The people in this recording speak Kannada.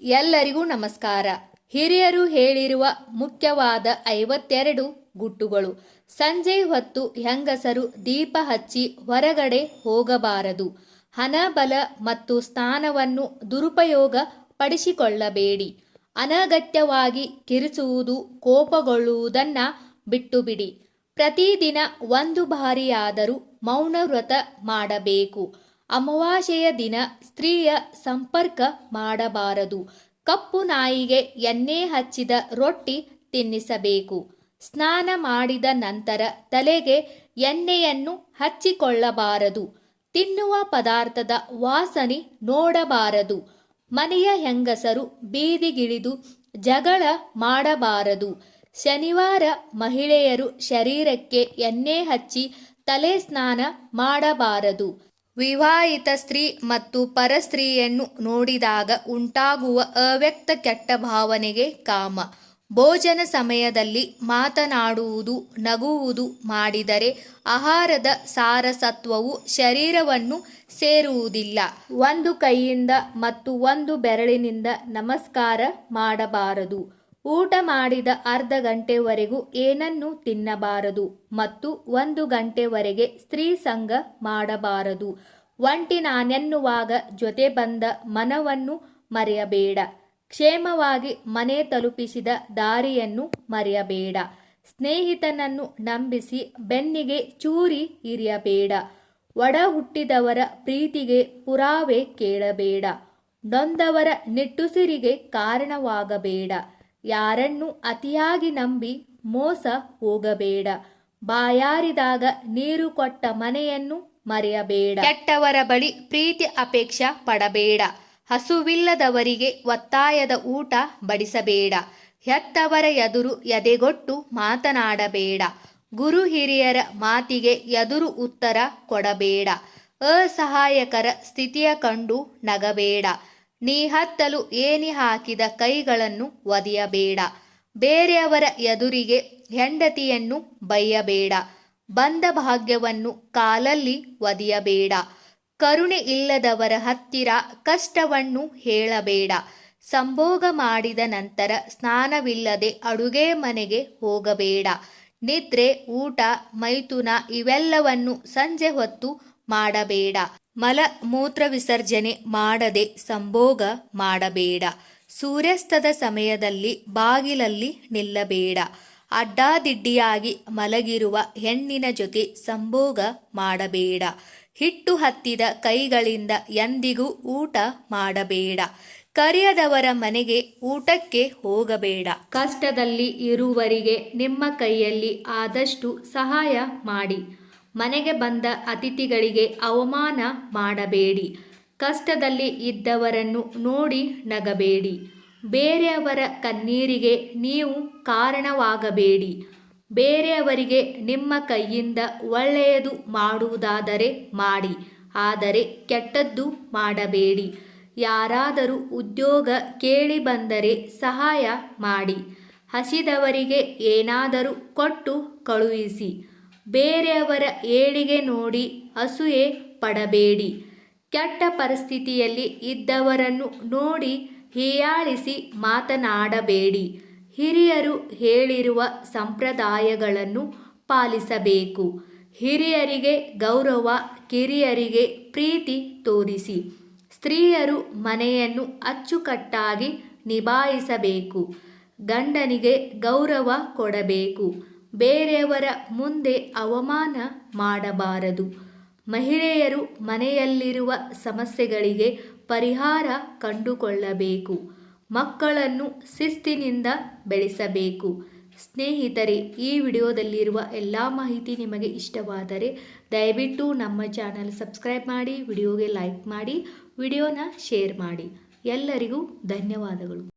ಎಲ್ಲರಿಗೂ ನಮಸ್ಕಾರ. ಹಿರಿಯರು ಹೇಳಿರುವ ಮುಖ್ಯವಾದ 52 ಗುಟ್ಟುಗಳು. ಸಂಜೆ ಹೊತ್ತು ಹೆಂಗಸರು ದೀಪ ಹಚ್ಚಿ ಹೊರಗಡೆ ಹೋಗಬಾರದು. ಹಣ, ಬಲ ಮತ್ತು ಸ್ಥಾನವನ್ನು ದುರುಪಯೋಗ ಪಡಿಸಿಕೊಳ್ಳಬೇಡಿ. ಅನಗತ್ಯವಾಗಿ ಕಿರಿಸುವುದು, ಕೋಪಗೊಳ್ಳುವುದನ್ನ ಬಿಟ್ಟುಬಿಡಿ. ಪ್ರತಿದಿನ ಒಂದು ಬಾರಿಯಾದರೂ ಮೌನ ವ್ರತ ಮಾಡಬೇಕು. ಅಮಾವಾಸ್ಯೆಯ ದಿನ ಸ್ತ್ರೀಯ ಸಂಪರ್ಕ ಮಾಡಬಾರದು. ಕಪ್ಪು ನಾಯಿಗೆ ಎಣ್ಣೆ ಹಚ್ಚಿದ ರೊಟ್ಟಿ ತಿನ್ನಿಸಬೇಕು. ಸ್ನಾನ ಮಾಡಿದ ನಂತರ ತಲೆಗೆ ಎಣ್ಣೆಯನ್ನು ಹಚ್ಚಿಕೊಳ್ಳಬಾರದು. ತಿನ್ನುವ ಪದಾರ್ಥದ ವಾಸನೆ ನೋಡಬಾರದು. ಮನೆಯ ಹೆಂಗಸರು ಬೀದಿಗಿಳಿದು ಜಗಳ ಮಾಡಬಾರದು. ಶನಿವಾರ ಮಹಿಳೆಯರು ಶರೀರಕ್ಕೆ ಎಣ್ಣೆ ಹಚ್ಚಿ ತಲೆ ಸ್ನಾನ ಮಾಡಬಾರದು. ವಿವಾಹಿತ ಸ್ತ್ರೀ ಮತ್ತು ಪರಸ್ತ್ರೀಯನ್ನು ನೋಡಿದಾಗ ಉಂಟಾಗುವ ಅವ್ಯಕ್ತ ಕೆಟ್ಟ ಭಾವನೆಗೆ ಕಾಮ. ಭೋಜನ ಸಮಯದಲ್ಲಿ ಮಾತನಾಡುವುದು, ನಗುವುದು ಮಾಡಿದರೆ ಆಹಾರದ ಸಾರಸತ್ವವು ಶರೀರವನ್ನು ಸೇರುವುದಿಲ್ಲ. ಒಂದು ಕೈಯಿಂದ ಮತ್ತು ಒಂದು ಬೆರಳಿನಿಂದ ನಮಸ್ಕಾರ ಮಾಡಬಾರದು. ಊಟ ಮಾಡಿದ ಅರ್ಧ ಗಂಟೆವರೆಗೂ ಏನನ್ನೂ ತಿನ್ನಬಾರದು ಮತ್ತು 1 ಗಂಟೆವರೆಗೆ ಸ್ತ್ರೀ ಸಂಗ ಮಾಡಬಾರದು. ಒಂಟಿ ನಾನೆನ್ನುವಾಗ ಜೊತೆ ಬಂದ ಮನವನ್ನು ಮರೆಯಬೇಡ. ಕ್ಷೇಮವಾಗಿ ಮನೆ ತಲುಪಿಸಿದ ದಾರಿಯನ್ನು ಮರೆಯಬೇಡ. ಸ್ನೇಹಿತನನ್ನು ನಂಬಿಸಿ ಬೆನ್ನಿಗೆ ಚೂರಿ ಇರಿಯಬೇಡ. ಒಡ ಹುಟ್ಟಿದವರ ಪ್ರೀತಿಗೆ ಪುರಾವೆ ಕೇಳಬೇಡ. ನೊಂದವರ ನಿಟ್ಟುಸಿರಿಗೆ ಕಾರಣವಾಗಬೇಡ. ಯಾರನ್ನು ಅತಿಯಾಗಿ ನಂಬಿ ಮೋಸ ಹೋಗಬೇಡ. ಬಾಯಾರಿದಾಗ ನೀರು ಕೊಟ್ಟ ಮನೆಯನ್ನು ಮರೆಯಬೇಡ. ಕೆಟ್ಟವರ ಬಳಿ ಪ್ರೀತಿ ಅಪೇಕ್ಷೆ ಪಡಬೇಡ. ಹಸುವಿಲ್ಲದವರಿಗೆ ಒತ್ತಾಯದ ಊಟ ಬಡಿಸಬೇಡ. ಹೆತ್ತವರ ಎದುರು ಎದೆಗೊಟ್ಟು ಮಾತನಾಡಬೇಡ. ಗುರು ಹಿರಿಯರ ಮಾತಿಗೆ ಎದುರು ಉತ್ತರ ಕೊಡಬೇಡ. ಅಸಹಾಯಕರ ಸ್ಥಿತಿಯ ಕಂಡು ನಗಬೇಡ. ನೀ ಹತ್ತಲು ಏಣಿ ಹಾಕಿದ ಕೈಗಳನ್ನು ಒದೆಯಬೇಡ. ಬೇರೆಯವರ ಎದುರಿಗೆ ಹೆಂಡತಿಯನ್ನು ಬೈಯಬೇಡ. ಬಂದ ಭಾಗ್ಯವನ್ನು ಕಾಲಲ್ಲಿ ಒದೆಯಬೇಡ. ಕರುಣೆ ಇಲ್ಲದವರ ಹತ್ತಿರ ಕಷ್ಟವನ್ನು ಹೇಳಬೇಡ. ಸಂಭೋಗ ಮಾಡಿದ ನಂತರ ಸ್ನಾನವಿಲ್ಲದೆ ಅಡುಗೆ ಮನೆಗೆ ಹೋಗಬೇಡ. ನಿದ್ರೆ, ಊಟ, ಮೈಥುನ ಇವೆಲ್ಲವನ್ನು ಸಂಜೆ ಹೊತ್ತು ಮಾಡಬೇಡ. ಮಲ ಮೂತ್ರ ವಿಸರ್ಜನೆ ಮಾಡದೆ ಸಂಭೋಗ ಮಾಡಬೇಡ. ಸೂರ್ಯಾಸ್ತದ ಸಮಯದಲ್ಲಿ ಬಾಗಿಲಲ್ಲಿ ನಿಲ್ಲಬೇಡ. ಅಡ್ಡಾದಿಡ್ಡಿಯಾಗಿ ಮಲಗಿರುವ ಹೆಣ್ಣಿನ ಜೊತೆ ಸಂಭೋಗ ಮಾಡಬೇಡ. ಹಿಟ್ಟು ಹತ್ತಿದ ಕೈಗಳಿಂದ ಎಂದಿಗೂ ಊಟ ಮಾಡಬೇಡ. ಕರೆಯದವರ ಮನೆಗೆ ಊಟಕ್ಕೆ ಹೋಗಬೇಡ. ಕಷ್ಟದಲ್ಲಿ ಇರುವವರಿಗೆ ನಿಮ್ಮ ಕೈಯಲ್ಲಿ ಆದಷ್ಟು ಸಹಾಯ ಮಾಡಿ. ಮನೆಗೆ ಬಂದ ಅತಿಥಿಗಳಿಗೆ ಅವಮಾನ ಮಾಡಬೇಡಿ. ಕಷ್ಟದಲ್ಲಿ ಇದ್ದವರನ್ನು ನೋಡಿ ನಗಬೇಡಿ. ಬೇರೆಯವರ ಕಣ್ಣೀರಿಗೆ ನೀವು ಕಾರಣವಾಗಬೇಡಿ. ಬೇರೆಯವರಿಗೆ ನಿಮ್ಮ ಕೈಯಿಂದ ಒಳ್ಳೆಯದು ಮಾಡುವುದಾದರೆ ಮಾಡಿ, ಆದರೆ ಕೆಟ್ಟದ್ದು ಮಾಡಬೇಡಿ. ಯಾರಾದರೂ ಉದ್ಯೋಗ ಕೇಳಿ ಬಂದರೆ ಸಹಾಯ ಮಾಡಿ. ಹಸಿದವರಿಗೆ ಏನಾದರೂ ಕೊಟ್ಟು ಕಳುಹಿಸಿ. ಬೇರೆಯವರ ಏಳಿಗೆ ನೋಡಿ ಅಸೂಯೆ ಪಡಬೇಡಿ. ಕೆಟ್ಟ ಪರಿಸ್ಥಿತಿಯಲ್ಲಿ ಇದ್ದವರನ್ನು ನೋಡಿ ಹೀಯಾಳಿಸಿ ಮಾತನಾಡಬೇಡಿ. ಹಿರಿಯರು ಹೇಳಿರುವ ಸಂಪ್ರದಾಯಗಳನ್ನು ಪಾಲಿಸಬೇಕು. ಹಿರಿಯರಿಗೆ ಗೌರವ, ಕಿರಿಯರಿಗೆ ಪ್ರೀತಿ ತೋರಿಸಿ. ಸ್ತ್ರೀಯರು ಮನೆಯನ್ನು ಅಚ್ಚುಕಟ್ಟಾಗಿ ನಿಭಾಯಿಸಬೇಕು. ಗಂಡನಿಗೆ ಗೌರವ ಕೊಡಬೇಕು. ಬೇರೆಯವರ ಮುಂದೆ ಅವಮಾನ ಮಾಡಬಾರದು. ಮಹಿಳೆಯರು ಮನೆಯಲ್ಲಿರುವ ಸಮಸ್ಯೆಗಳಿಗೆ ಪರಿಹಾರ ಕಂಡುಕೊಳ್ಳಬೇಕು. ಮಕ್ಕಳನ್ನು ಶಿಸ್ತಿನಿಂದ ಬೆಳೆಸಬೇಕು. ಸ್ನೇಹಿತರೆ, ಈ ವಿಡಿಯೋದಲ್ಲಿರುವ ಎಲ್ಲ ಮಾಹಿತಿ ನಿಮಗೆ ಇಷ್ಟವಾದರೆ ದಯವಿಟ್ಟು ನಮ್ಮ ಚಾನಲ್ ಸಬ್ಸ್ಕ್ರೈಬ್ ಮಾಡಿ, ವಿಡಿಯೋಗೆ ಲೈಕ್ ಮಾಡಿ, ವಿಡಿಯೋನ ಶೇರ್ ಮಾಡಿ. ಎಲ್ಲರಿಗೂ ಧನ್ಯವಾದಗಳು.